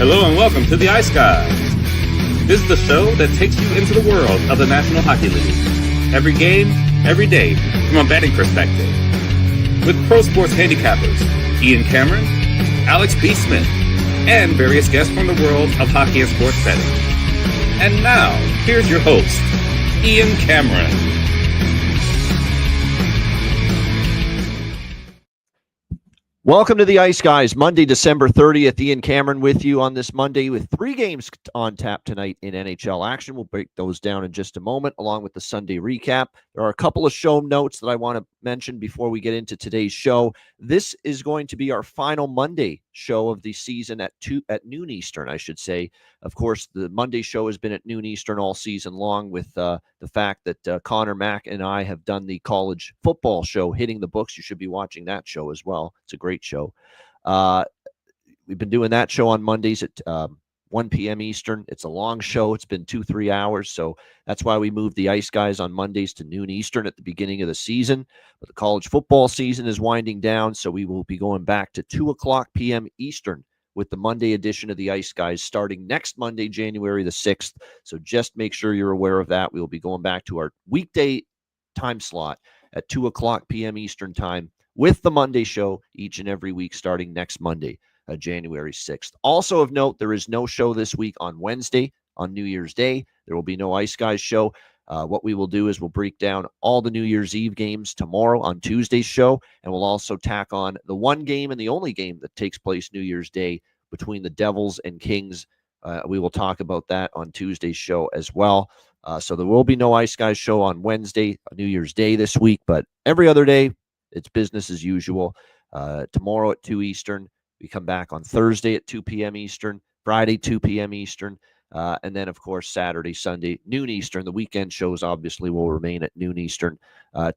Hello and welcome to the Ice Guys. This is the show that takes you into the world of the National Hockey League. Every game, every day, from a betting perspective. With pro sports handicappers, Ian Cameron, Alex B. Smith, and various guests from the world of hockey and sports betting. And now, here's your host, Ian Cameron. Welcome to the Ice Guys, Monday, December 30th. Ian Cameron with you on this Monday with 3 games on tap tonight in NHL action. We'll break those down in just a moment, along with the Sunday recap. There are a couple of show notes that I want to mention before we get into today's show. This is going to be our final Monday show of the season at noon Eastern, I should say. Of course, the Monday show has been at noon Eastern all season long, with the fact that Connor Mack and I have done the college football show, Hitting the Books. You should be watching that show as well. It's a great show. We've been doing that show on Mondays at 1 p.m. Eastern. It's a long show. It's been 2-3 hours, so that's why we moved the Ice Guys on Mondays to noon Eastern at the beginning of the season. But the college football season is winding down, so we will be going back to 2 o'clock p.m. Eastern with the Monday edition of the Ice Guys starting next Monday, January the 6th. So just make sure you're aware of that. We will be going back to our weekday time slot at 2 o'clock p.m. Eastern time with the Monday show each and every week starting next Monday, January 6th. Also of note, there is no show this week on Wednesday, on New Year's Day. There will be no Ice Guys show. What we will do is we'll break down all the New Year's Eve games tomorrow on Tuesday's show, and we'll also tack on the one game and the only game that takes place New Year's Day between the Devils and Kings. We will talk about that on Tuesday's show as well. So there will be no Ice Guys show on Wednesday, New Year's Day this week, but every other day, it's business as usual. Tomorrow at 2 Eastern. We come back on Thursday at 2 p.m. Eastern, Friday, 2 p.m. Eastern, and then, of course, Saturday, Sunday, noon Eastern. The weekend shows obviously will remain at noon Eastern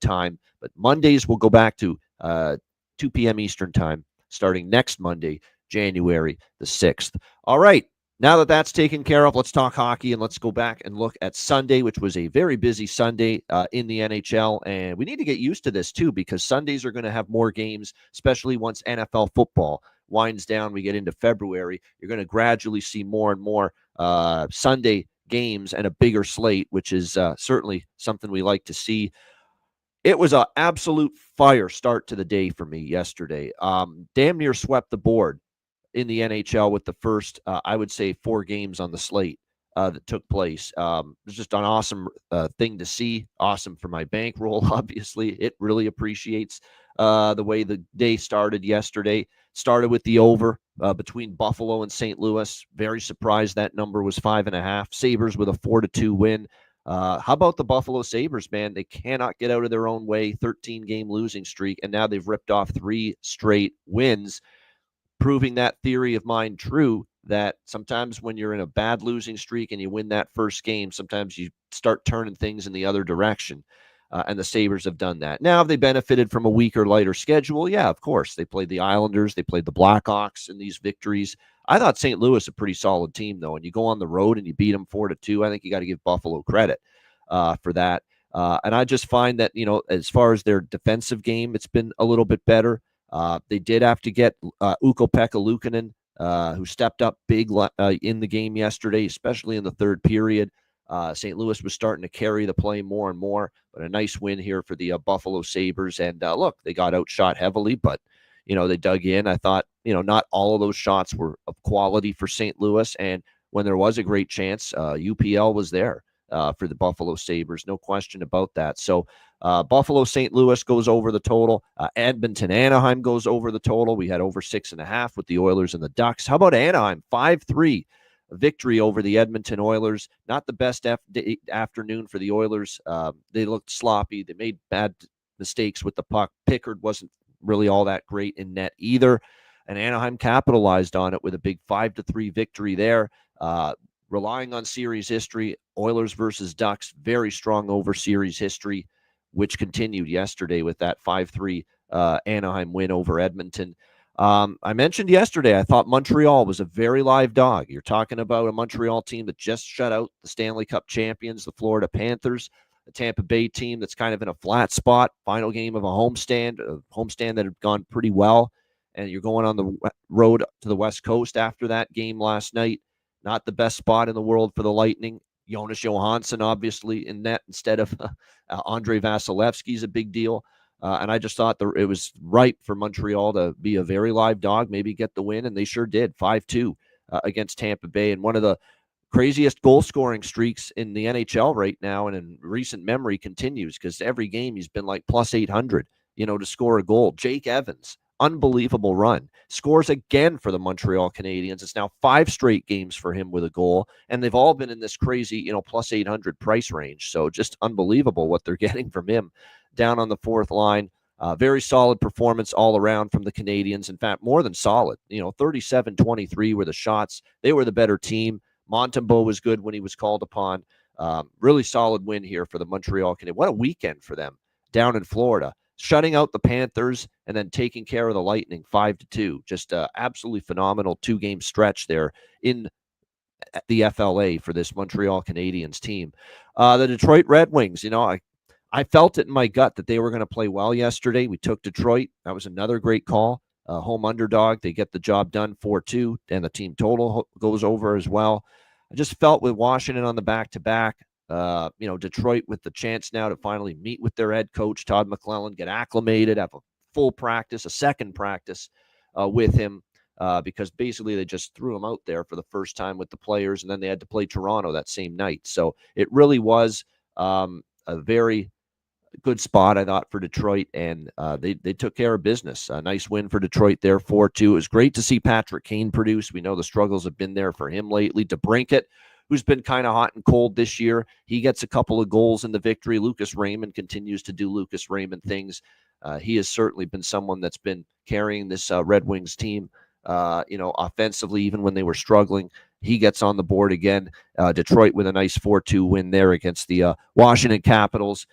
time, but Mondays will go back to 2 p.m. Eastern time starting next Monday, January the 6th. All right. Now that that's taken care of, let's talk hockey, and let's go back and look at Sunday, which was a very busy Sunday in the NHL. And we need to get used to this, too, because Sundays are going to have more games, especially once NFL football winds down. We get into February. You're going to gradually see more and more Sunday games and a bigger slate, which is certainly something we like to see. It was an absolute fire start to the day for me yesterday. Damn near swept the board in the NHL with the first, I would say, 4 games on the slate that took place. It was just an awesome thing to see. Awesome for my bankroll, obviously. It really appreciates the way the day started yesterday. Started with the over between Buffalo and St. Louis. Very surprised that number was 5.5. Sabres with a 4-2 win. How about the Buffalo Sabres, man? They cannot get out of their own way. 13-game losing streak, and now they've ripped off 3 straight wins, proving that theory of mine true, that sometimes when you're in a bad losing streak and you win that first game, sometimes you start turning things in the other direction. And the Sabres have done that. Now, have they benefited from a weaker, lighter schedule? Yeah, of course. They played the Islanders. They played the Blackhawks in these victories. I thought St. Louis a pretty solid team, though. And you go on the road and you beat them 4-2. I think you got to give Buffalo credit for that. And I just find that, as far as their defensive game, it's been a little bit better. They did have to get Ukko-Pekka Luukkonen, who stepped up big in the game yesterday, especially in the third period. St. Louis was starting to carry the play more and more, but a nice win here for the Buffalo Sabres. And look, they got outshot heavily, but, they dug in. I thought, not all of those shots were of quality for St. Louis. And when there was a great chance, UPL was there for the Buffalo Sabres. No question about that. So Buffalo St. Louis goes over the total. Edmonton Anaheim goes over the total. We had over 6.5 with the Oilers and the Ducks. How about Anaheim? 5-3 victory over the Edmonton Oilers. Not the best afternoon for the Oilers. They looked sloppy. They made bad mistakes with the puck. Pickard wasn't really all that great in net either. And Anaheim capitalized on it with a big 5-3 victory there. Relying on series history, Oilers versus Ducks, very strong over series history, which continued yesterday with that 5-3 Anaheim win over Edmonton. I mentioned yesterday, I thought Montreal was a very live dog. You're talking about a Montreal team that just shut out the Stanley Cup champions, the Florida Panthers, a Tampa Bay team that's kind of in a flat spot. Final game of a homestand that had gone pretty well. and you're going on the road to the West Coast after that game last night. Not the best spot in the world for the Lightning. Jonas Johansson, obviously, in net instead of Andre Vasilevsky is a big deal. And I just thought it was ripe for Montreal to be a very live dog, maybe get the win, and they sure did, 5-2 against Tampa Bay. And one of the craziest goal-scoring streaks in the NHL right now and in recent memory continues, because every game he's been like plus 800, to score a goal. Jake Evans, unbelievable run, scores again for the Montreal Canadiens. It's now 5 straight games for him with a goal, and they've all been in this crazy, plus 800 price range. So just unbelievable what they're getting from him down on the fourth line. Very solid performance all around from the Canadiens. In fact, more than solid. 37-23 were the shots. They were the better team. Montembeault was good when he was called upon. Really solid win here for the Montreal Canadiens. What a weekend for them down in Florida, shutting out the Panthers and then taking care of the Lightning 5-2. Just absolutely phenomenal 2-game stretch there in the FLA for this Montreal Canadiens team. The Detroit Red Wings, I felt it in my gut that they were going to play well yesterday. We took Detroit. That was another great call. Home underdog. They get the job done 4-2, and the team total goes over as well. I just felt with Washington on the back-to-back, Detroit with the chance now to finally meet with their head coach, Todd McClellan, get acclimated, have a full practice, a second practice with him, because basically they just threw him out there for the first time with the players, and then they had to play Toronto that same night. So it really was a very good spot, I thought, for Detroit, and they took care of business. A nice win for Detroit there, 4-2. It was great to see Patrick Kane produce. We know the struggles have been there for him lately. DeBrincat, who's been kind of hot and cold this year, he gets a couple of goals in the victory. Lucas Raymond continues to do Lucas Raymond things. He has certainly been someone that's been carrying this Red Wings team, offensively, even when they were struggling. He gets on the board again. Detroit with a nice 4-2 win there against the Washington Capitals.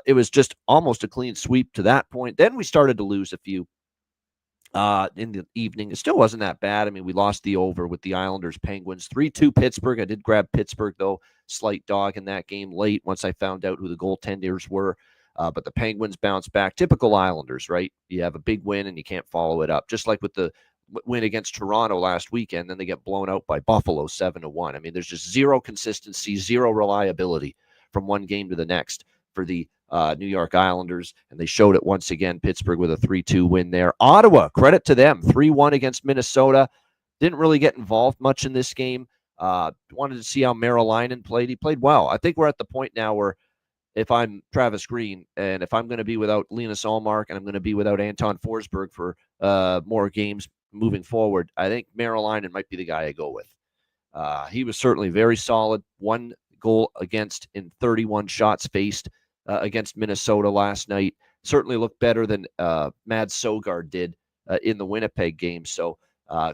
It was just almost a clean sweep to that point. Then we started to lose a few in the evening. It still wasn't that bad. I mean, we lost the over with the Islanders Penguins 3-2 Pittsburgh. I did grab Pittsburgh, though, slight dog in that game late once I found out who the goaltenders were. But the Penguins bounced back. Typical Islanders, right? You have a big win and you can't follow it up. Just like with the win against Toronto last weekend, then they get blown out by Buffalo 7-1. I mean, there's just zero consistency, zero reliability from one game to the next for the New York Islanders, and they showed it once again. Pittsburgh with a 3-2 win there. Ottawa, credit to them, 3-1 against Minnesota. Didn't really get involved much in this game. Wanted to see how Merrilainen played. He played well. I think we're at the point now where if I'm Travis Green and if I'm going to be without Linus Ullmark and I'm going to be without Anton Forsberg for more games moving forward, I think Merrilainen might be the guy I go with. He was certainly very solid. 1 goal against in 31 shots faced against Minnesota last night. Certainly looked better than Mads Søgaard did in the Winnipeg game. So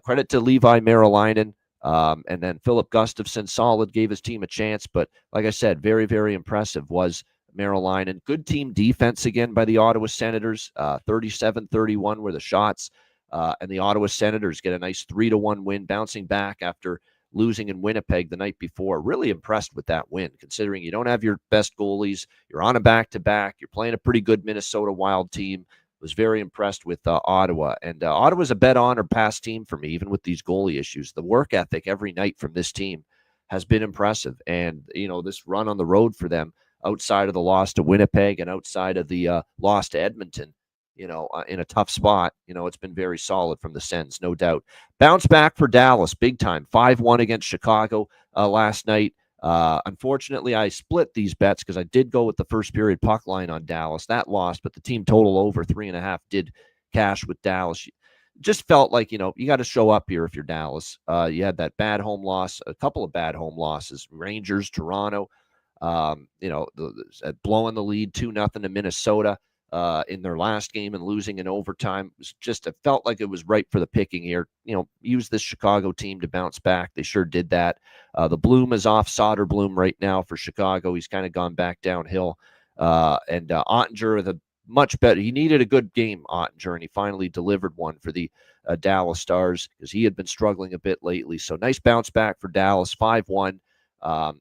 credit to Levi Merrilainen. And then Philip Gustafsson, solid, gave his team a chance. But like I said, very, very impressive was Merrilainen. Good team defense again by the Ottawa Senators. 37-31 were the shots. And the Ottawa Senators get a nice 3-1 win, bouncing back after losing in Winnipeg the night before. Really impressed with that win, considering you don't have your best goalies. You're on a back-to-back. You're playing a pretty good Minnesota Wild team. Was very impressed with Ottawa. And Ottawa's a bet on or pass team for me, even with these goalie issues. The work ethic every night from this team has been impressive. And, this run on the road for them, outside of the loss to Winnipeg and outside of the loss to Edmonton, in a tough spot, it's been very solid from the Sens, no doubt. Bounce back for Dallas, big time. 5-1 against Chicago last night. Unfortunately, I split these bets because I did go with the first period puck line on Dallas. That lost, but the team total over 3.5 did cash with Dallas. Just felt like, you got to show up here if you're Dallas. You had that bad home loss, a couple of bad home losses, Rangers, Toronto, blowing the lead 2-0 to Minnesota. In their last game and losing in overtime. It felt like it was ripe for the picking here. Use this Chicago team to bounce back. They sure did that. The bloom is off Soderblom right now for Chicago. He's kind of gone back downhill. And Ottinger, the much better. He needed a good game, Ottinger, and he finally delivered one for the Dallas Stars because he had been struggling a bit lately. So nice bounce back for Dallas, 5-1.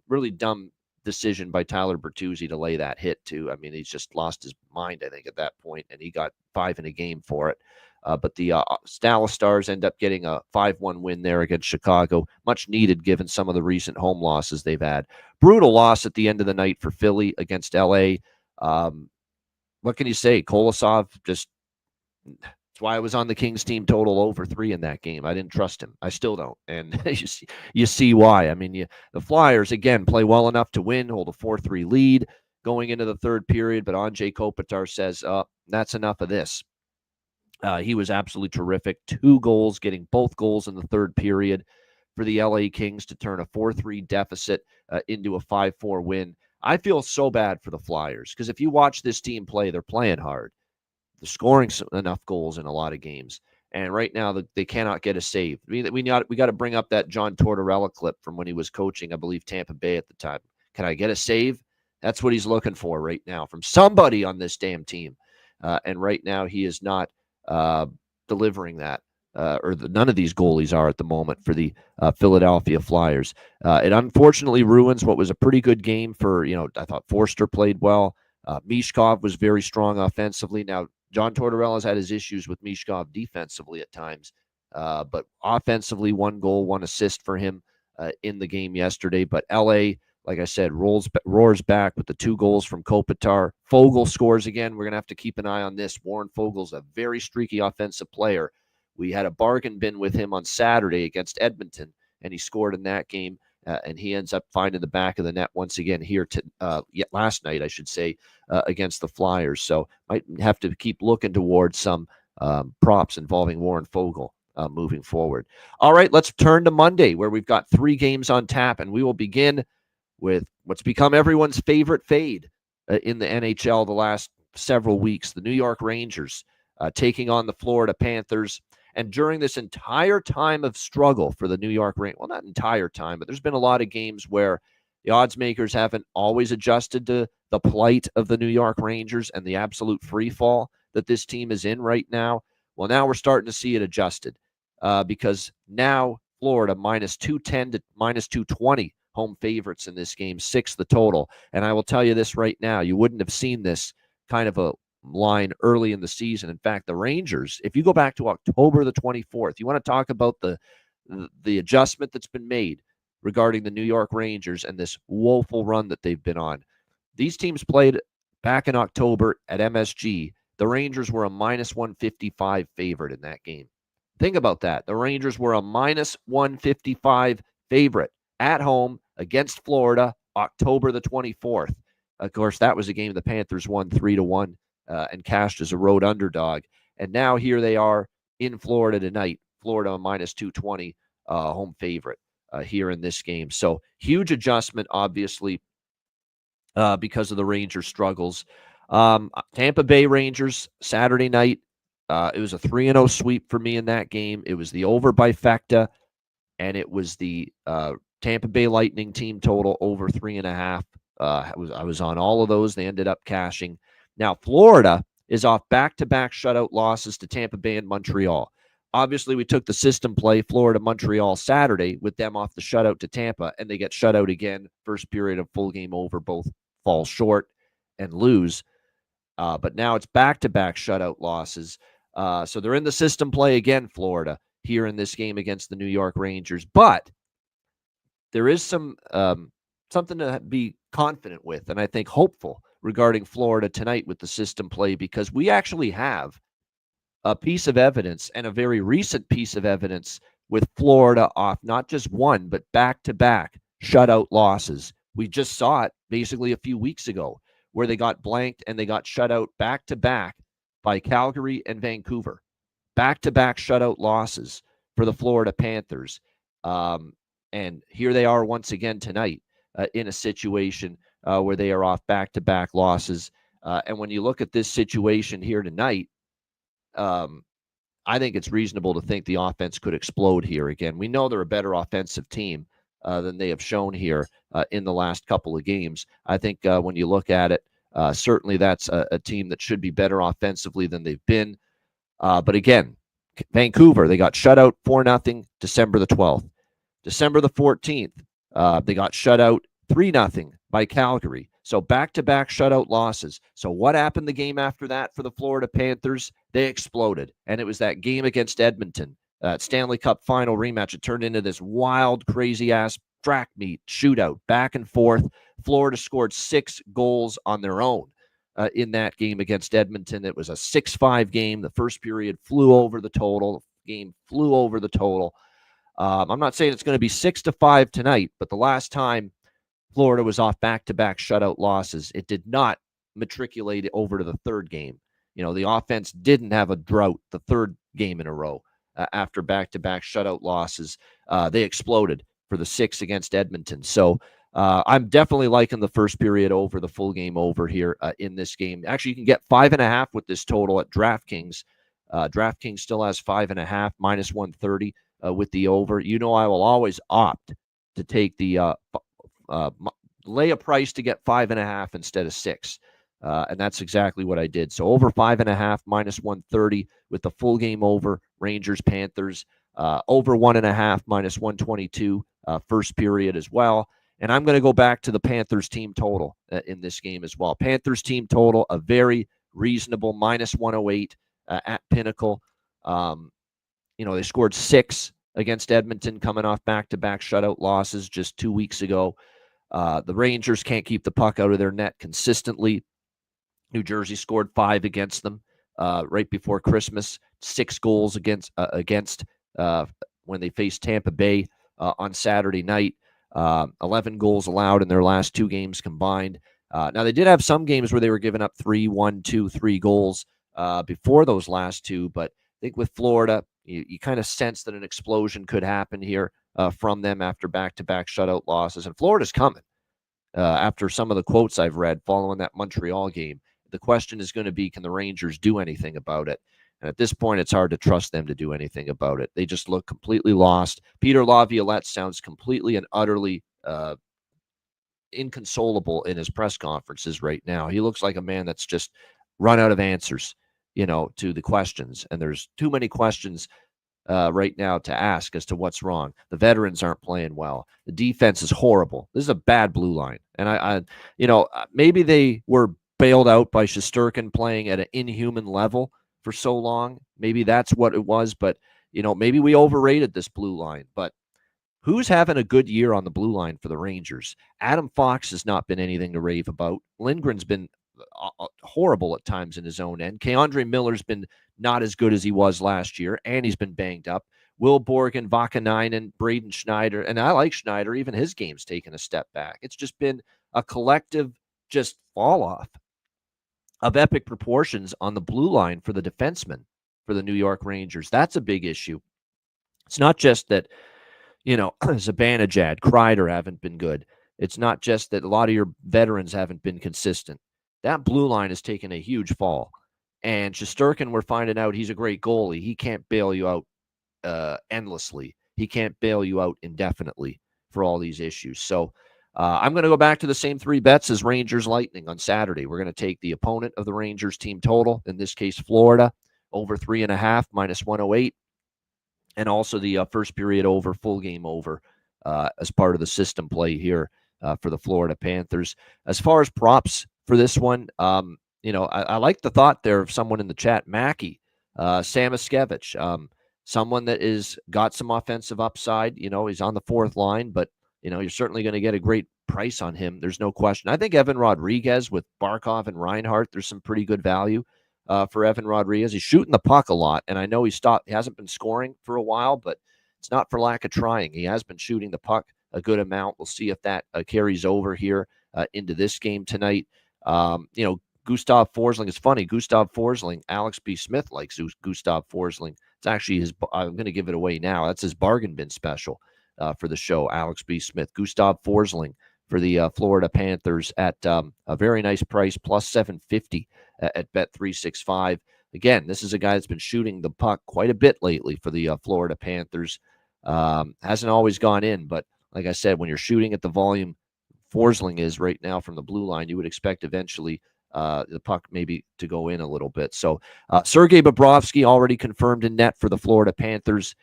Really dumb decision by Tyler Bertuzzi to lay that hit too. I mean, he's just lost his mind, I think, at that point, and he got 5 in a game for it. But the Dallas Stars end up getting a 5-1 win there against Chicago, much needed given some of the recent home losses they've had. Brutal loss at the end of the night for Philly against LA. What can you say? Kolosov just, that's why I was on the Kings team total over 3 in that game. I didn't trust him. I still don't. And you see why. I mean, the Flyers, again, play well enough to win, hold a 4-3 lead going into the third period. But Andrei Kopitar says, that's enough of this. He was absolutely terrific. 2 goals, getting both goals in the third period for the LA Kings to turn a 4-3 deficit into a 5-4 win. I feel so bad for the Flyers because if you watch this team play, they're playing hard. They're scoring enough goals in a lot of games. And right now, they cannot get a save. We got to bring up that John Tortorella clip from when he was coaching, I believe, Tampa Bay at the time. Can I get a save? That's what he's looking for right now from somebody on this damn team. And right now, he is not delivering that, none of these goalies are at the moment for the Philadelphia Flyers. It unfortunately ruins what was a pretty good game for, I thought Forster played well. Mishkov was very strong offensively. Now, John Tortorella's had his issues with Mishkov defensively at times, but offensively, 1 goal, 1 assist for him in the game yesterday. But LA, like I said, roars back with the 2 goals from Kopitar. Foegele scores again. We're going to have to keep an eye on this. Warren Fogel's a very streaky offensive player. We had a bargain bin with him on Saturday against Edmonton, and he scored in that game, and he ends up finding the back of the net once again here last night, I should say, against the Flyers. So might have to keep looking towards some props involving Warren Foegele moving forward. All right, let's turn to Monday, where we've got 3 games on tap, and we will begin with what's become everyone's favorite fade in the NHL the last several weeks, the New York Rangers taking on the Florida Panthers. And during this entire time of struggle for the New York Rangers, well, not entire time, but there's been a lot of games where the odds makers haven't always adjusted to the plight of the New York Rangers and the absolute free fall that this team is in right now. Well, now we're starting to see it adjusted because now Florida minus 210 to minus 220 home favorites in this game, 6 the total. And I will tell you this right now, you wouldn't have seen this kind of a line early in the season. In fact, the Rangers, if you go back to October the 24th, you want to talk about the adjustment that's been made regarding the New York Rangers and this woeful run that they've been on. These teams played back in October at MSG. The Rangers were a minus 155 favorite in that game. Think about that. The Rangers were a minus 155 favorite at home against Florida, October the 24th. Of course, that was a game the Panthers won 3-1 and cashed as a road underdog. And now here they are in Florida tonight. Florida a minus 220 home favorite here in this game. So huge adjustment, obviously, because of the Rangers' struggles. Tampa Bay Rangers, Saturday night. It was a 3-0 sweep for me in that game. It was the over by Fecta, and it was the Tampa Bay Lightning team total over 3.5. I was on all of those. They ended up cashing. Now, Florida is off back-to-back shutout losses to Tampa Bay and Montreal. Obviously, we took the system play, Florida-Montreal Saturday, with them off the shutout to Tampa, and they get shut out again. First period of full game over, both fall short and lose. But now it's back-to-back shutout losses. So they're in the system play again, Florida, here in this game against the New York Rangers. But there is some something to be confident with, and I think hopeful regarding Florida tonight with the system play, because we actually have a piece of evidence, and a very recent piece of evidence, with Florida off not just one, but back-to-back shutout losses. We just saw it basically a few weeks ago, where they got blanked and they got shut out back-to-back by Calgary and Vancouver. Back-to-back shutout losses for the Florida Panthers. And here they are once again tonight in a situation where they are off back-to-back losses. And when you look at this situation here tonight, I think it's reasonable to think the offense could explode here again. We know they're a better offensive team than they have shown here in the last couple of games. I think when you look at it, certainly that's a team that should be better offensively than they've been. But again, Vancouver, they got shut out 4-0 December the 12th. December the 14th, they got shut out 3-0 by Calgary. So back-to-back shutout losses. So what happened the game after that for the Florida Panthers? They exploded. And it was that game against Edmonton, Stanley Cup final rematch. It turned into this wild, crazy-ass track meet shootout, back and forth. Florida scored 6 goals on their own in that game against Edmonton. It was a 6-5 game. The first period flew over the total. The game flew over the total. I'm not saying it's going to be 6-5 tonight, but the last time Florida was off back-to-back shutout losses, it did not matriculate over to the third game. The offense didn't have a drought the third game in a row after back-to-back shutout losses. They exploded for the 6 against Edmonton. So I'm definitely liking the first period over, the full game over here in this game. Actually, you can get 5.5 with this total at DraftKings. DraftKings still has 5.5, minus 130 with the over. I will always opt to take the lay a price to get 5.5 instead of 6. And that's exactly what I did. So over 5.5, minus 130 with the full game over, Rangers, Panthers, over 1.5, minus 122 first period as well. And I'm going to go back to the Panthers team total in this game as well. Panthers team total, a very reasonable minus 108 at Pinnacle. They scored 6 against Edmonton coming off back-to-back shutout losses just 2 weeks ago. The Rangers can't keep the puck out of their net consistently. New Jersey scored 5 against them right before Christmas. 6 goals against when they faced Tampa Bay on Saturday night. 11 goals allowed in their last 2 games combined. Now, they did have some games where they were giving up 3, 1, 2, 3 goals before those last 2. But I think with Florida, you kind of sense that an explosion could happen here from them after back-to-back shutout losses. And Florida's coming after some of the quotes I've read following that Montreal game. The question is going to be, can the Rangers do anything about it? And at this point, it's hard to trust them to do anything about it. They just look completely lost. Peter Laviolette sounds completely and utterly inconsolable in his press conferences right now. He looks like a man that's just run out of answers, to the questions. And there's too many questions right now to ask as to what's wrong. The veterans aren't playing well. The defense is horrible. This is a bad blue line. And maybe they were bailed out by Shesterkin playing at an inhuman level for so long. Maybe that's what it was, but maybe we overrated this blue line. But who's having a good year on the blue line for the Rangers? Adam Fox has not been anything to rave about. Lindgren's been horrible at times in his own end. Keandre Miller's been not as good as he was last year, and he's been banged up. Will Borgen, Vakanainen, Braden Schneider, and I like Schneider. Even his game's taken a step back. It's just been a collective just fall off of epic proportions on the blue line for the defensemen for the New York Rangers. That's a big issue. It's not just that, Zibanejad, Kreider haven't been good. It's not just that a lot of your veterans haven't been consistent. That blue line has taken a huge fall. And Shesterkin, we're finding out he's a great goalie. He can't bail you out endlessly. He can't bail you out indefinitely for all these issues. So I'm going to go back to the same 3 bets as Rangers Lightning on Saturday. We're going to take the opponent of the Rangers team total, in this case, Florida, over 3.5, minus 108. And also the first period over, full game over as part of the system play here for the Florida Panthers. As far as props for this one, I like the thought there of someone in the chat, Mackey, Samaskevich, someone that is got some offensive upside. He's on the 4th line, but you're certainly going to get a great price on him. There's no question. I think Evan Rodriguez with Barkov and Reinhart, there's some pretty good value for Evan Rodriguez. He's shooting the puck a lot, and I know he hasn't been scoring for a while, but it's not for lack of trying. He has been shooting the puck a good amount. We'll see if that carries over here into this game tonight. Gustav Forsling. It's funny. Gustav Forsling, Alex B. Smith likes Gustav Forsling. It's actually I'm going to give it away now. That's his bargain bin special for the show. Alex B. Smith, Gustav Forsling for the Florida Panthers at a very nice price, plus 750 at Bet365. Again, this is a guy that's been shooting the puck quite a bit lately for the Florida Panthers. Hasn't always gone in, but like I said, when you're shooting at the volume Forsling is right now from the blue line, you would expect eventually the puck maybe to go in a little bit. So Sergei Bobrovsky already confirmed in net for the Florida Panthers.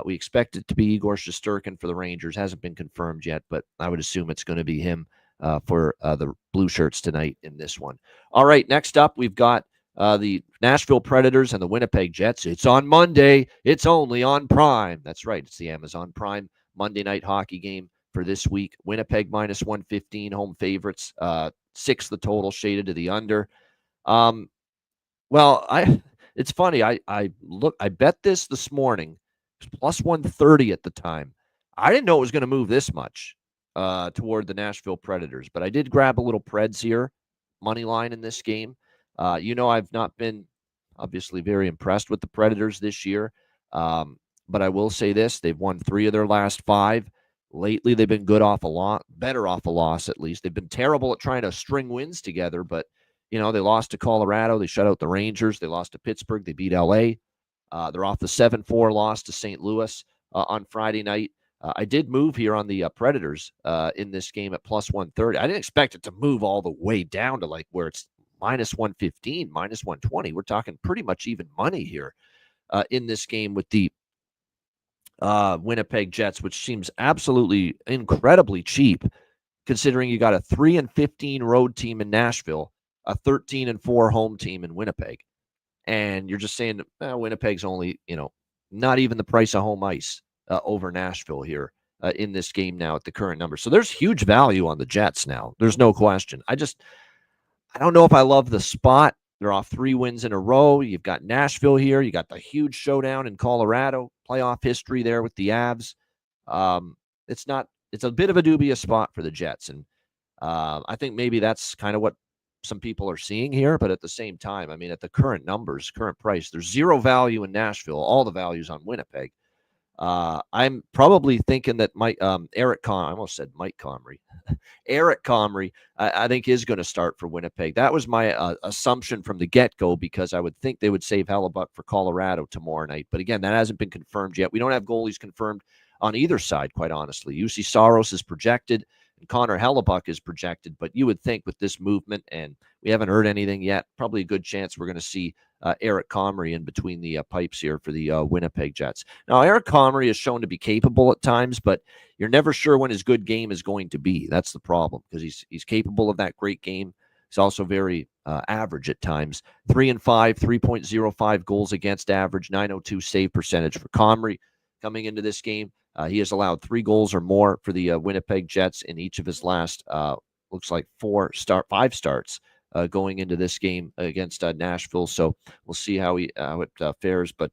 We expect it to be Igor Shesterkin for the Rangers. Hasn't been confirmed yet, but I would assume it's going to be him for the Blue Shirts tonight in this one. All right, next up, we've got the Nashville Predators and the Winnipeg Jets. It's on Monday. It's only on Prime. That's right. It's the Amazon Prime Monday night hockey game for this week. Winnipeg minus 115, home favorites. 6 the total, shaded to the under. It's funny. I bet this morning. It was plus 130 at the time. I didn't know it was going to move this much toward the Nashville Predators, but I did grab a little Preds here, money line in this game. I've not been obviously very impressed with the Predators this year, but I will say this: they've won 3 of their last 5. Lately, they've been good off a lot, better off a loss at least. They've been terrible at trying to string wins together, but they lost to Colorado. They shut out the Rangers. They lost to Pittsburgh. They beat LA. They're off the 7-4 loss to St. Louis on Friday night. I did move here on the Predators in this game at plus 130. I didn't expect it to move all the way down to like where it's minus 115, minus 120. We're talking pretty much even money here in this game with the Winnipeg Jets, which seems absolutely incredibly cheap considering you got a 3-15 road team in Nashville, a 13-4 home team in Winnipeg. And you're just saying Winnipeg's only, not even the price of home ice over Nashville here in this game now at the current number. So there's huge value on the Jets now. There's no question. I don't know if I love the spot. They're off 3 wins in a row. You've got Nashville here. You got the huge showdown in Colorado, playoff history there with the Avs. It's a bit of a dubious spot for the Jets. And I think maybe that's kind of what some people are seeing here. But at the same time, I mean, at the current numbers, current price, there's zero value in Nashville. All the value's on Winnipeg. I'm probably thinking that Eric Comrie, I almost said Mike Comrie. Eric Comrie, I think is going to start for Winnipeg. That was my assumption from the get-go because I would think they would save Hellebuck for Colorado tomorrow night. But again, that hasn't been confirmed yet. We don't have goalies confirmed on either side, quite honestly. UC Saros is projected and Connor Hellebuck is projected, but you would think with this movement, and we haven't heard anything yet, probably a good chance we're going to see Eric Comrie in between the pipes here for the Winnipeg Jets. Now, Eric Comrie is shown to be capable at times, but you're never sure when his good game is going to be. That's the problem because he's capable of that great game. He's also very average at times. 3-5, 3.05 goals against average, 902 save percentage for Comrie coming into this game. He has allowed 3 goals or more for the Winnipeg Jets in each of his last, looks like 5 starts. Going into this game against Nashville. So we'll see how it fares. But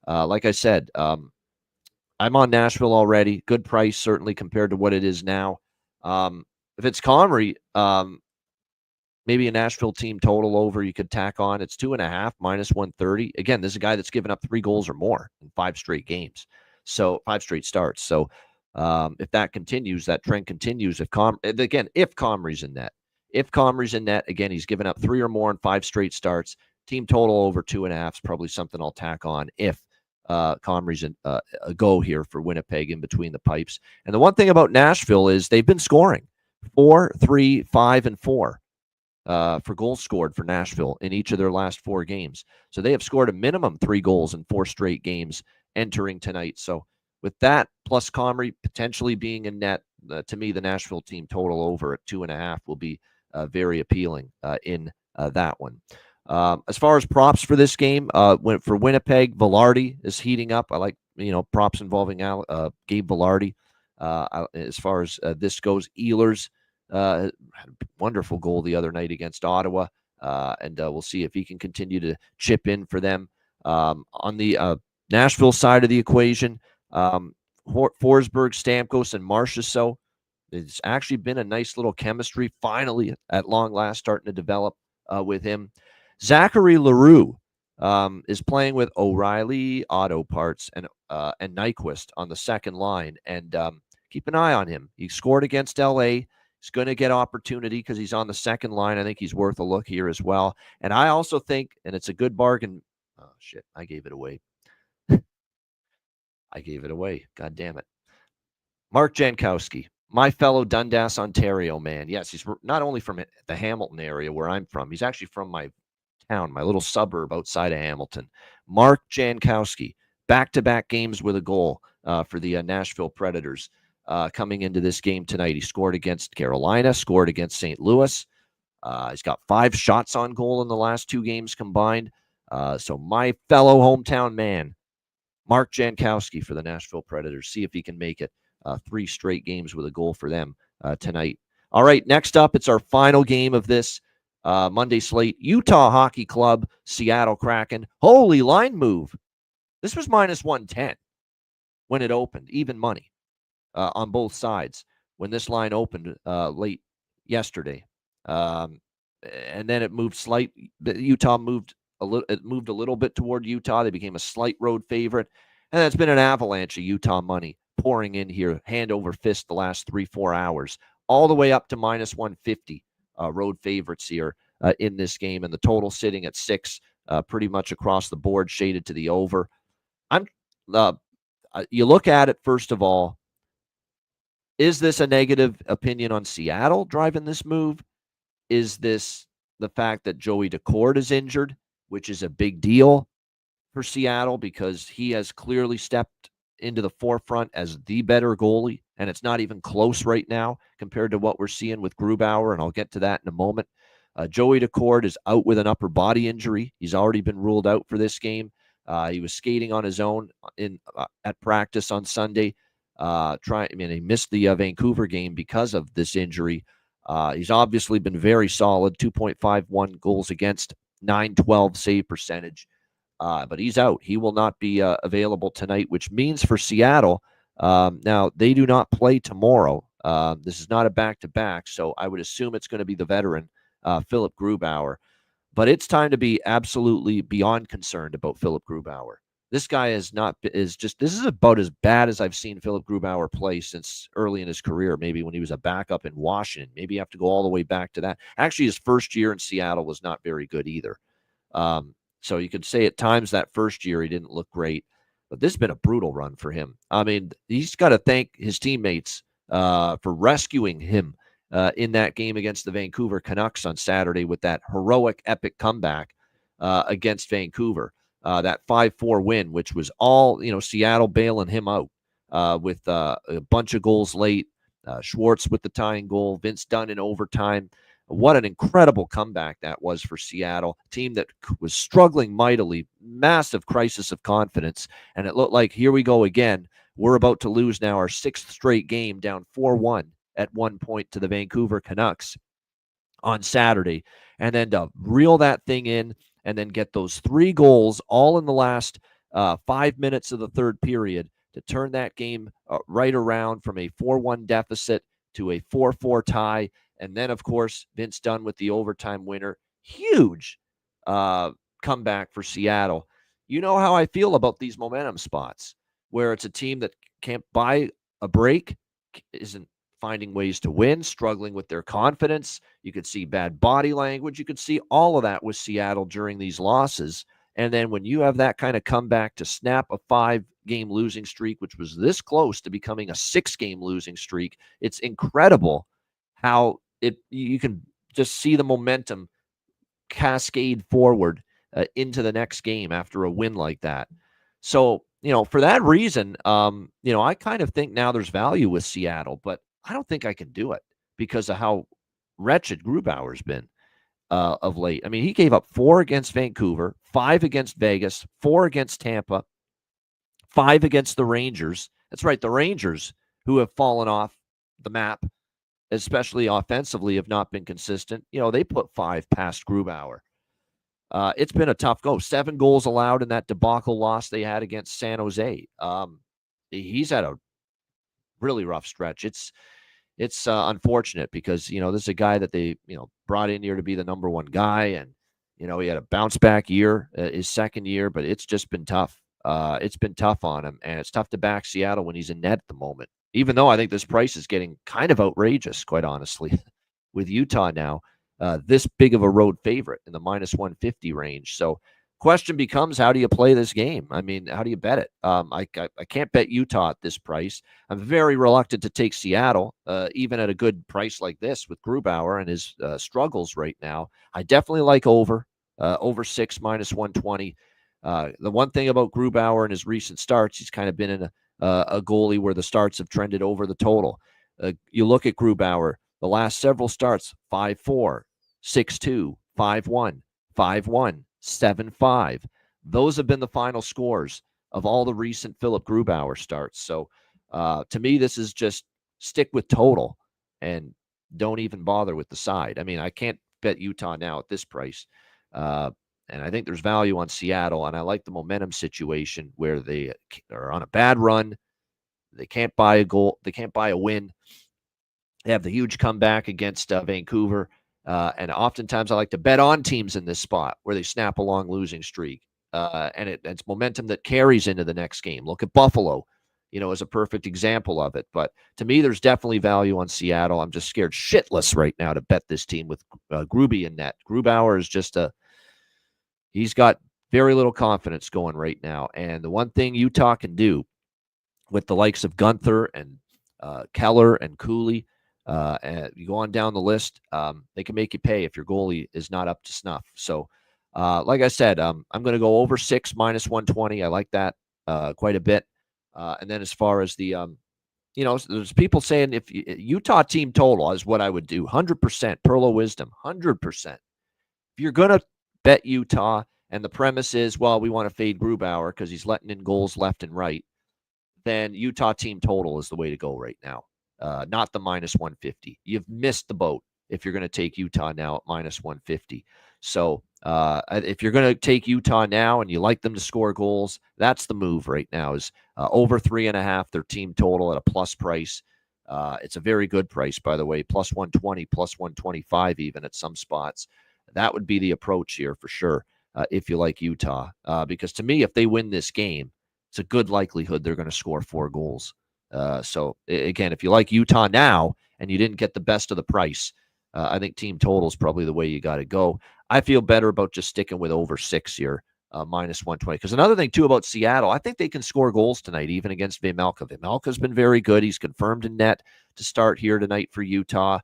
like I said, I'm on Nashville already. Good price, certainly, compared to what it is now. If it's Comrie, maybe a Nashville team total over you could tack on. It's 2.5, minus 130. Again, this is a guy that's given up 3 goals or more in 5 straight games. So 5 straight starts. So if that continues, that trend continues. If Comrie's in net. If Comrie's in net, again, he's given up 3 or more in 5 straight starts. Team total over 2.5 is probably something I'll tack on if Comrie's a go here for Winnipeg in between the pipes. And the one thing about Nashville is they've been scoring 4, 3, 5, and 4 for goals scored for Nashville in each of their last 4 games. So they have scored a minimum 3 goals in 4 straight games entering tonight. So with that, plus Comrie potentially being in net, to me, the Nashville team total over at 2.5 will be very appealing in that one. As far as props for this game, for Winnipeg, Velarde is heating up. I like props involving Gabe Velarde. As far as this goes, Ehlers had a wonderful goal the other night against Ottawa, and we'll see if he can continue to chip in for them. On the Nashville side of the equation, Forsberg, Stamkos, and Marchessault. It's actually been a nice little chemistry, finally, at long last, starting to develop with him. Zachary Leroux is playing with O'Reilly, Auto Parts, and Nyquist on the second line. And keep an eye on him. He scored against LA. He's going to get opportunity because he's on the second line. I think he's worth a look here as well. And I also think, and it's a good bargain. Oh, shit, I gave it away. God damn it. Mark Jankowski. My fellow Dundas, Ontario man. Yes, he's not only from the Hamilton area where I'm from. He's actually from my town, my little suburb outside of Hamilton. Mark Jankowski, back-to-back games with a goal for the Nashville Predators. coming into this game tonight. He scored against Carolina, scored against St. Louis. He's got 5 shots on goal in the last 2 games combined. So my fellow hometown man, Mark Jankowski for the Nashville Predators. See if he can make it 3 straight games with a goal for them tonight. All right, next up, it's our final game of this Monday slate. Utah Hockey Club, Seattle Kraken. Holy line move. This was minus 110 when it opened, even money on both sides when this line opened late yesterday. And then it moved slightly. Utah moved a little. It moved a little bit toward Utah. They became a slight road favorite, and it's been an avalanche of Utah money pouring in here, hand over fist, the last 3-4 hours, all the way up to minus 150 road favorites here in this game, and the total sitting at 6, pretty much across the board, shaded to the over. You look at it first of all. Is this a negative opinion on Seattle driving this move? Is this the fact that Joey Daccord is injured, which is a big deal for Seattle because he has clearly stepped into the forefront as the better goalie, and it's not even close right now compared to what we're seeing with Grubauer, and I'll get to that in a moment. Joey Daccord is out with an upper body injury. He's already been ruled out for this game. He was skating on his own at practice on Sunday. He missed the Vancouver game because of this injury. He's obviously been very solid, 2.51 goals against, .912 save percentage. But he's out. He will not be available tonight, which means for Seattle, now they do not play tomorrow. This is not a back-to-back, so I would assume it's going to be the veteran, Philip Grubauer. But it's time to be absolutely beyond concerned about Philip Grubauer. This guy this is about as bad as I've seen Philip Grubauer play since early in his career, maybe when he was a backup in Washington. Maybe you have to go all the way back to that. Actually, his first year in Seattle was not very good either. So you could say at times that first year he didn't look great, but this has been a brutal run for him. I mean, he's got to thank his teammates for rescuing him in that game against the Vancouver Canucks on Saturday with that heroic, epic comeback against Vancouver. That 5-4 win, which was all, Seattle bailing him out with a bunch of goals late. Schwartz with the tying goal, Vince Dunn in overtime. What an incredible comeback that was for Seattle, a team that was struggling mightily, massive crisis of confidence. And it looked like, here we go again. We're about to lose now our 6th straight game, down 4-1 at one point to the Vancouver Canucks on Saturday. And then to reel that thing in and then get those 3 goals all in the last 5 minutes of the third period to turn that game right around from a 4-1 deficit to a 4-4 tie. And then, of course, Vince Dunn with the overtime winner. Huge comeback for Seattle. You know how I feel about these momentum spots, where it's a team that can't buy a break, isn't finding ways to win, struggling with their confidence. You could see bad body language. You could see all of that with Seattle during these losses. And then when you have that kind of comeback to snap a 5-game losing streak, which was this close to becoming a 6-game losing streak, it's incredible how you can just see the momentum cascade forward into the next game after a win like that. So, for that reason, I kind of think now there's value with Seattle, but I don't think I can do it because of how wretched Grubauer's been of late. I mean, he gave up 4 against Vancouver, 5 against Vegas, 4 against Tampa, 5 against the Rangers. That's right, the Rangers, who have fallen off the map, especially offensively, have not been consistent. They put 5 past Grubauer. It's been a tough go. 7 goals allowed in that debacle loss they had against San Jose. He's had a really rough stretch. It's unfortunate because, this is a guy that they, brought in here to be the number 1 guy. And, he had a bounce back year, his second year, but it's just been tough. It's been tough on him, and it's tough to back Seattle when he's in net at the moment. Even though I think this price is getting kind of outrageous, quite honestly, with Utah now, this big of a road favorite in the minus 150 range. So question becomes, how do you play this game? I mean, how do you bet it? I can't bet Utah at this price. I'm very reluctant to take Seattle, even at a good price like this with Grubauer and his struggles right now. I definitely like over 6 minus 120. The one thing about Grubauer and his recent starts, he's kind of been in a goalie where the starts have trended over the total. You look at Grubauer, the last several starts, 5-4, 6-2, 5-1, 5-1, 7-5. Those have been the final scores of all the recent Philip Grubauer starts. So to me, this is just stick with total and don't even bother with the side. I mean, I can't bet Utah now at this price. And I think there's value on Seattle, and I like the momentum situation where they are on a bad run. They can't buy a goal. They can't buy a win. They have the huge comeback against Vancouver. And oftentimes I like to bet on teams in this spot where they snap a long losing streak. And it's momentum that carries into the next game. Look at Buffalo, as a perfect example of it. But to me, there's definitely value on Seattle. I'm just scared shitless right now to bet this team with Gruby in net. Grubauer is just he's got very little confidence going right now. And the one thing Utah can do with the likes of Gunther and Keller and Cooley, and you go on down the list, they can make you pay if your goalie is not up to snuff. So, like I said, I'm going to go over 6 minus 120. I like that quite a bit. And then as far as the, there's people saying if Utah team total is what I would do, 100%, Pearl of Wisdom, 100%. If you're going to bet Utah and the premise is, well, we want to fade Grubauer because he's letting in goals left and right, then Utah team total is the way to go right now. Not the minus 150. You've missed the boat if you're going to take Utah now at minus 150. So if you're going to take Utah now and you like them to score goals, that's the move right now is over 3.5, their team total at a plus price. It's a very good price, by the way, plus 120, plus 125 even at some spots. That would be the approach here for sure if you like Utah. Because to me, if they win this game, it's a good likelihood they're going to score 4 goals. So, again, if you like Utah now and you didn't get the best of the price, I think team total is probably the way you got to go. I feel better about just sticking with over 6 here, minus 120. Because another thing, too, about Seattle, I think they can score goals tonight, even against Vejmelka. Vejmelka's been very good. He's confirmed in net to start here tonight for Utah.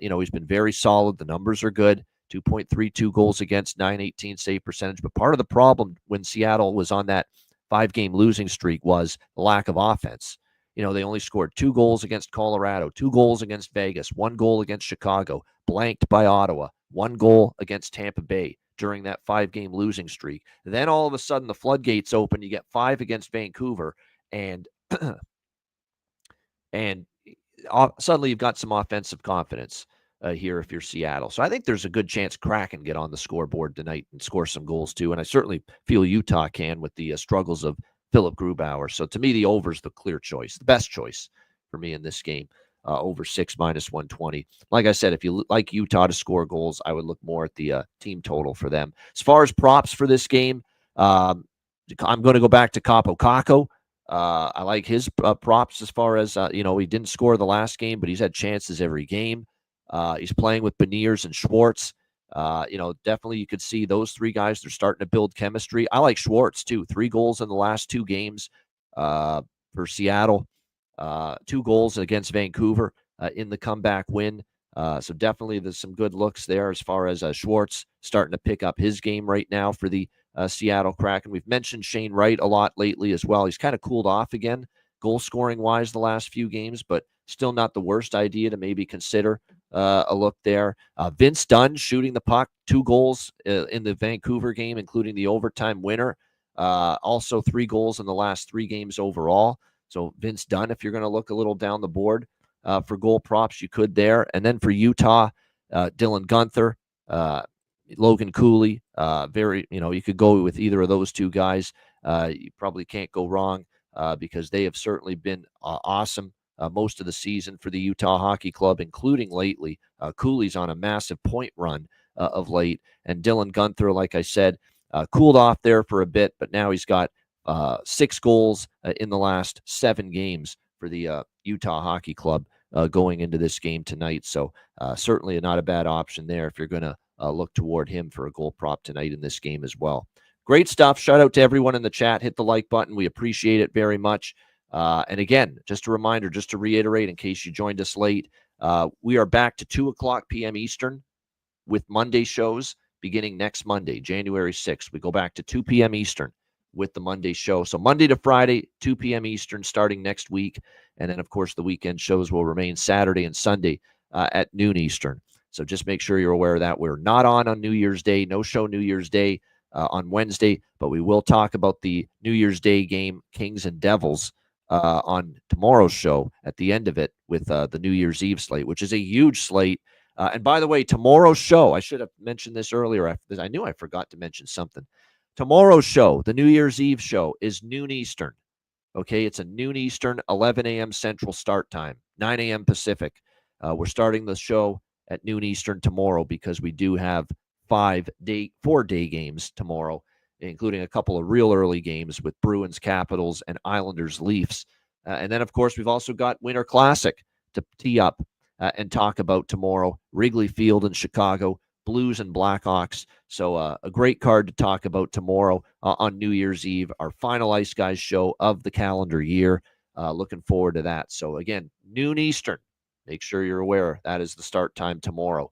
He's been very solid. The numbers are good. 2.32 goals against, 918 save percentage. But part of the problem when Seattle was on that 5-game losing streak was the lack of offense. They only scored 2 goals against Colorado, 2 goals against Vegas, 1 goal against Chicago, blanked by Ottawa, 1 goal against Tampa Bay during that 5-game losing streak. Then all of a sudden the floodgates open. You get 5 against Vancouver, and suddenly you've got some offensive confidence here if you're Seattle. So I think there's a good chance Kraken get on the scoreboard tonight and score some goals too. And I certainly feel Utah can with the struggles of Philip Grubauer. So to me, the over is the clear choice, the best choice for me in this game, over 6 minus 120. Like I said, if you like Utah to score goals, I would look more at the team total for them. As far as props for this game, I'm going to go back to Capo Caco. I like his props as far as, he didn't score the last game, but he's had chances every game. He's playing with Beniers and Schwartz. Definitely you could see those 3 guys, they're starting to build chemistry. I like Schwartz too. 3 goals in the last 2 games for Seattle. 2 goals against Vancouver in the comeback win. So definitely there's some good looks there as far as Schwartz starting to pick up his game right now for the Seattle Kraken. We've mentioned Shane Wright a lot lately as well. He's kind of cooled off again, goal scoring wise the last few games, but still not the worst idea to maybe consider a look there. Vince Dunn shooting the puck, 2 goals in the Vancouver game, including the overtime winner. Also 3 goals in the last 3 games overall. So Vince Dunn, if you're going to look a little down the board for goal props, you could there. And then for Utah, Dylan Gunther, Logan Cooley, you could go with either of those 2 guys. You probably can't go wrong because they have certainly been awesome most of the season for the Utah Hockey Club, including lately. Cooley's on a massive point run of late. And Dylan Gunther, like I said, cooled off there for a bit, but now he's got 6 goals in the last 7 games for the Utah Hockey Club going into this game tonight. So certainly not a bad option there if you're going to look toward him for a goal prop tonight in this game as well. Great stuff. Shout out to everyone in the chat. Hit the like button. We appreciate it very much. And again, just a reminder, just to reiterate in case you joined us late, we are back to 2:00 p.m. Eastern with Monday shows beginning next Monday, January 6th. We go back to 2 p.m. Eastern. with the Monday show. So Monday to Friday, 2 p.m. Eastern, starting next week. And then, of course, the weekend shows will remain Saturday and Sunday at noon Eastern. So just make sure you're aware of that. We're not on New Year's Day. No show New Year's Day on Wednesday, but we will talk about the New Year's Day game, Kings and Devils, on tomorrow's show at the end of it with the New Year's Eve slate, which is a huge slate. And by the way, tomorrow's show, I should have mentioned this earlier. I knew I forgot to mention something. Tomorrow's show, the New Year's Eve show, is noon Eastern. Okay, it's a noon Eastern, 11 a.m. Central start time, 9 a.m. Pacific. We're starting the show at noon Eastern tomorrow because we do have 4-day games tomorrow, including a couple of real early games with Bruins, Capitals, and Islanders, Leafs. And then, of course, we've also got Winter Classic to tee up and talk about tomorrow. Wrigley Field in Chicago, Blues and Blackhawks. So a great card to talk about tomorrow on New Year's Eve, our final Ice Guys show of the calendar year. Looking forward to that. So, again, noon Eastern. Make sure you're aware that is the start time tomorrow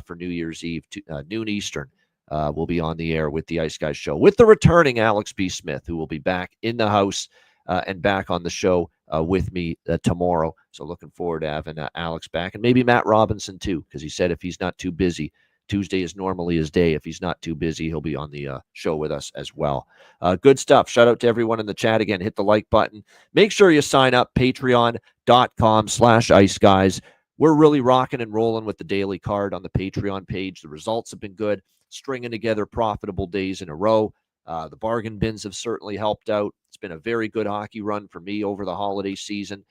for New Year's Eve, noon Eastern. We'll be on the air with the Ice Guys show with the returning Alex B. Smith, who will be back in the house and back on the show with me tomorrow. So looking forward to having Alex back, and maybe Matt Robinson too, because he said if he's not too busy, Tuesday is normally his day. If he's not too busy, he'll be on the show with us as well. Good stuff. Shout out to everyone in the chat. Again, hit the like button. Make sure you sign up, patreon.com/Ice Guys. We're really rocking and rolling with the daily card on the Patreon page. The results have been good, stringing together profitable days in a row. The bargain bins have certainly helped out. It's been a very good hockey run for me over the holiday season.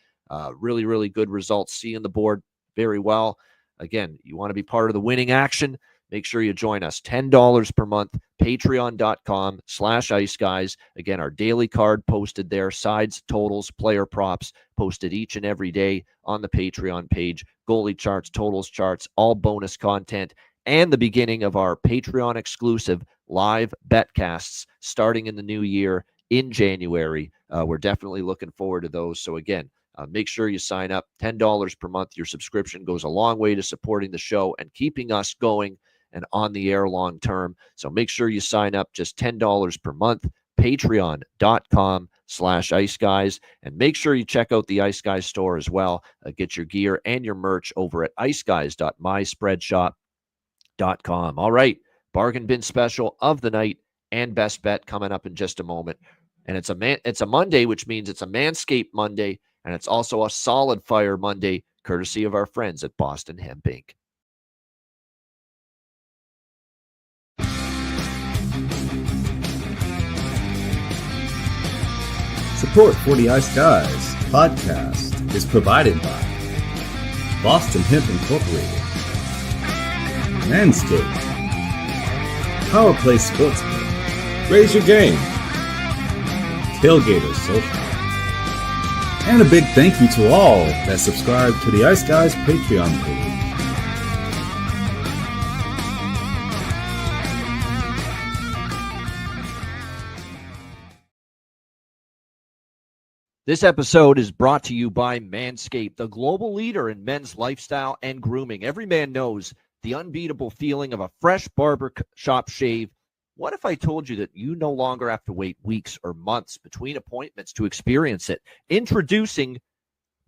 Really, really good results. Seeing the board very well. Again, you want to be part of the winning action, make sure you join us. $10 per month, patreon.com/Ice Guys. Again, our daily card posted there, sides, totals, player props posted each and every day on the Patreon page. Goalie charts, totals charts, all bonus content, and the beginning of our Patreon exclusive live betcasts starting in the new year in January. We're definitely looking forward to those. So again, make sure you sign up. $10 per month. Your subscription goes a long way to supporting the show and keeping us going and on the air long term. So make sure you sign up. Just $10 per month. Patreon.com/Ice Guys. And make sure you check out the Ice Guys store as well. Get your gear and your merch over at iceguys.myspreadshop.com. All right. Bargain bin special of the night and best bet coming up in just a moment. And it's a Monday, which means it's a Manscaped Monday. And it's also a Solid Fire Monday, courtesy of our friends at Boston Hemp Inc. Support for the Ice Guys podcast is provided by Boston Hemp Incorporated, Manscaped, Power Play Sportsman, Raise Your Game, Tailgaters Social. And a big thank you to all that subscribe to the Ice Guys Patreon page. This episode is brought to you by Manscaped, the global leader in men's lifestyle and grooming. Every man knows the unbeatable feeling of a fresh barbershop shave. What if I told you that you no longer have to wait weeks or months between appointments to experience it? Introducing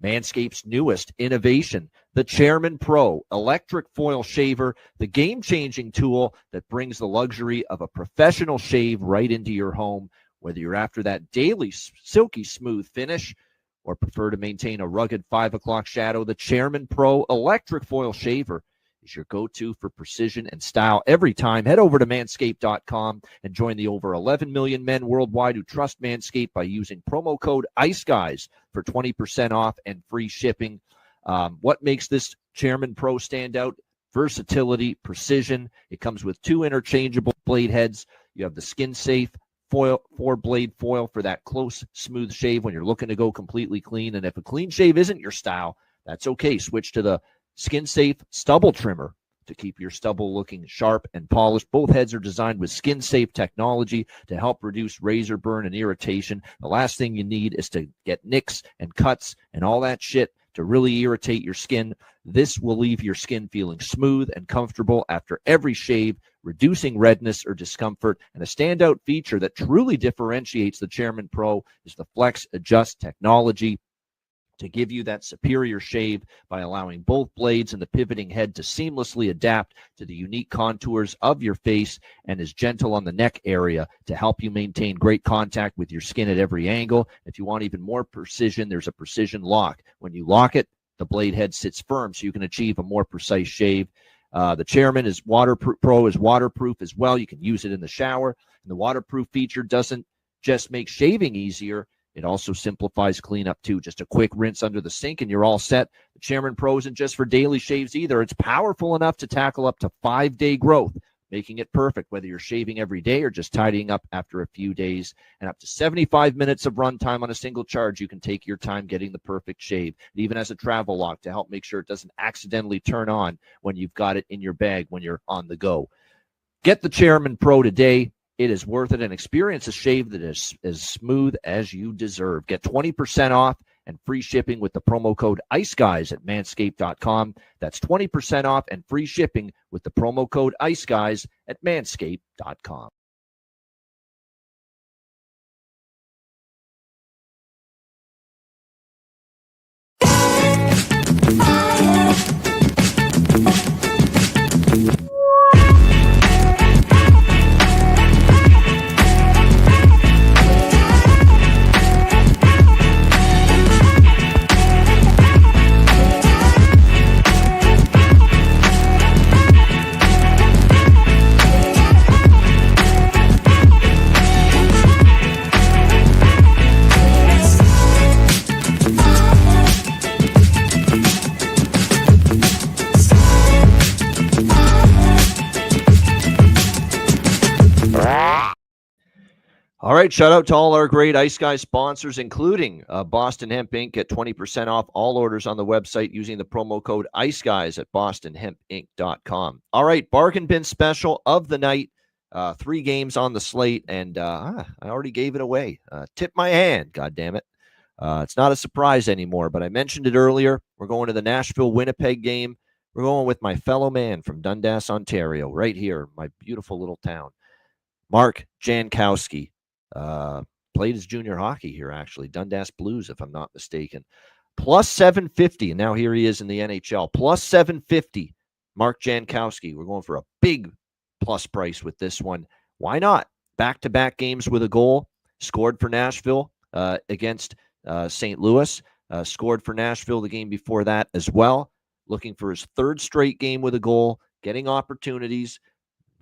Manscaped's newest innovation, the Chairman Pro Electric Foil Shaver, the game-changing tool that brings the luxury of a professional shave right into your home. Whether you're after that daily silky smooth finish or prefer to maintain a rugged 5 o'clock shadow, the Chairman Pro Electric Foil Shaver is your go-to for precision and style every time. Head over to manscaped.com and join the over 11 million men worldwide who trust Manscaped by using promo code ICEGUYS for 20% off and free shipping. What makes this Chairman Pro stand out? Versatility, precision. It comes with 2 interchangeable blade heads. You have the skin-safe foil, 4-blade foil for that close, smooth shave when you're looking to go completely clean. And if a clean shave isn't your style, that's okay. Switch to the skin-safe stubble trimmer to keep your stubble looking sharp and polished. Both heads are designed with skin-safe technology to help reduce razor burn and irritation. The last thing you need is to get nicks and cuts and all that shit to to really irritate your skin. This will leave your skin feeling smooth and comfortable after every shave, reducing redness or discomfort. And a standout feature that truly differentiates the Chairman Pro is the Flex Adjust technology to give you that superior shave by allowing both blades and the pivoting head to seamlessly adapt to the unique contours of your face, and is gentle on the neck area to help you maintain great contact with your skin at every angle. If you want even more precision, there's a precision lock. When you lock it, the blade head sits firm so you can achieve a more precise shave. The Chairman is Pro is waterproof as well. You can use it in the shower. And the waterproof feature doesn't just make shaving easier, it also simplifies cleanup too. Just a quick rinse under the sink and you're all set. The Chairman Pro isn't just for daily shaves either. It's powerful enough to tackle up to 5-day growth, making it perfect whether you're shaving every day or just tidying up after a few days. And up to 75 minutes of runtime on a single charge, you can take your time getting the perfect shave. It even has a travel lock to help make sure it doesn't accidentally turn on when you've got it in your bag when you're on the go. Get the Chairman Pro today. It is worth it, and experience a shave that is as smooth as you deserve. Get 20% off and free shipping with the promo code ICEGUYS at manscaped.com. That's 20% off and free shipping with the promo code ICEGUYS at manscaped.com. All right, shout out to all our great Ice Guys sponsors, including Boston Hemp Inc. Get 20% off all orders on the website using the promo code ICEGUYS at bostonhempinc.com. All right, bargain bin special of the night. 3 games on the slate, and I already gave it away. Tip my hand, goddammit. It's not a surprise anymore, but I mentioned it earlier. We're going to the Nashville Winnipeg game. We're going with my fellow man from Dundas, Ontario, right here, my beautiful little town. Mark Jankowski. Played his junior hockey here, actually. Dundas Blues, if I'm not mistaken. Plus 750, and now here he is in the NHL. Plus 750, Mark Jankowski. We're going for a big plus price with this one. Why not? Back-to-back games with a goal. Scored for Nashville against St. Louis. Scored for Nashville the game before that as well. Looking for his 3rd straight game with a goal. Getting opportunities.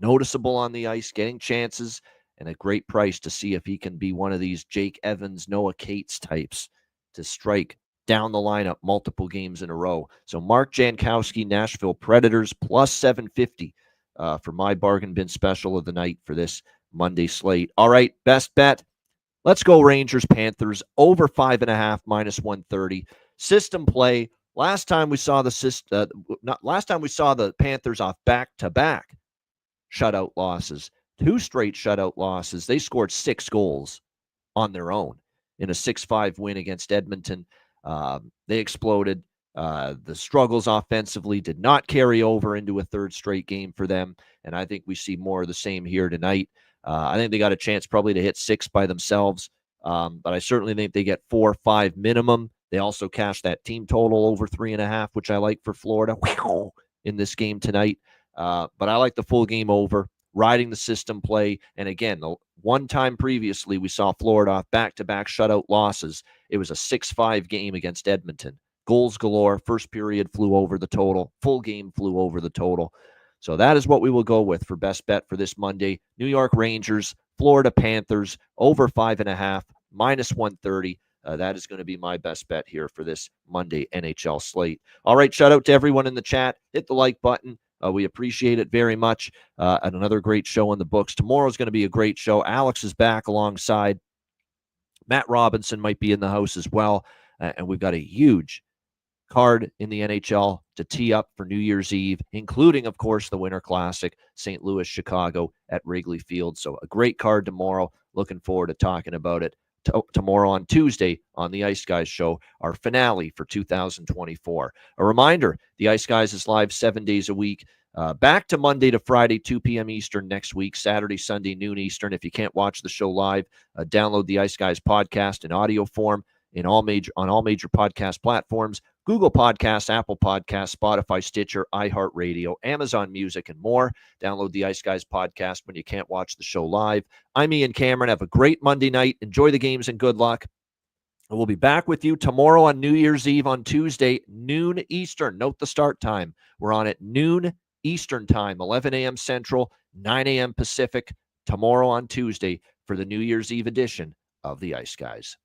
Noticeable on the ice. Getting chances. And a great price to see if he can be one of these Jake Evans, Noah Cates types to strike down the lineup multiple games in a row. So Mark Jankowski, Nashville Predators, plus 750 for my bargain bin special of the night for this Monday slate. All right, best bet. Let's go Rangers Panthers over 5.5 minus 130. System play. Last time we saw the Panthers off back-to-back shutout losses. 2 straight shutout losses. They scored 6 goals on their own in a 6-5 win against Edmonton. They exploded. The struggles offensively did not carry over into a 3rd straight game for them, and I think we see more of the same here tonight. I think they got a chance probably to hit 6 by themselves, but I certainly think they get 4 or 5 minimum. They also cashed that team total over 3.5, which I like for Florida in this game tonight. But I like the full game over. Riding the system play. And again, the one time previously we saw Florida off back-to-back shutout losses. It was a 6-5 game against Edmonton. Goals galore. First period flew over the total. Full game flew over the total. So that is what we will go with for best bet for this Monday. New York Rangers, Florida Panthers, over 5.5, minus 130. That is going to be my best bet here for this Monday NHL slate. All right, shout out to everyone in the chat. Hit the like button. We appreciate it very much. And another great show in the books. Tomorrow's going to be a great show. Alex is back alongside. Matt Robinson might be in the house as well. And we've got a huge card in the NHL to tee up for New Year's Eve, including, of course, the Winter Classic, St. Louis, Chicago at Wrigley Field. So a great card tomorrow. Looking forward to talking about it tomorrow on Tuesday on the Ice Guys show, our finale for 2024. A reminder, the Ice Guys is live 7 days a week. Back to Monday to Friday, 2 p.m. Eastern next week, Saturday, Sunday, noon Eastern. If you can't watch the show live, download the Ice Guys podcast in audio form on all major podcast platforms: Google Podcasts, Apple Podcasts, Spotify, Stitcher, iHeartRadio, Amazon Music, and more. Download the Ice Guys podcast when you can't watch the show live. I'm Ian Cameron. Have a great Monday night. Enjoy the games and good luck. We'll be back with you tomorrow on New Year's Eve on Tuesday, noon Eastern. Note the start time. We're on at noon Eastern time, 11 a.m. Central, 9 a.m. Pacific, tomorrow on Tuesday for the New Year's Eve edition of the Ice Guys.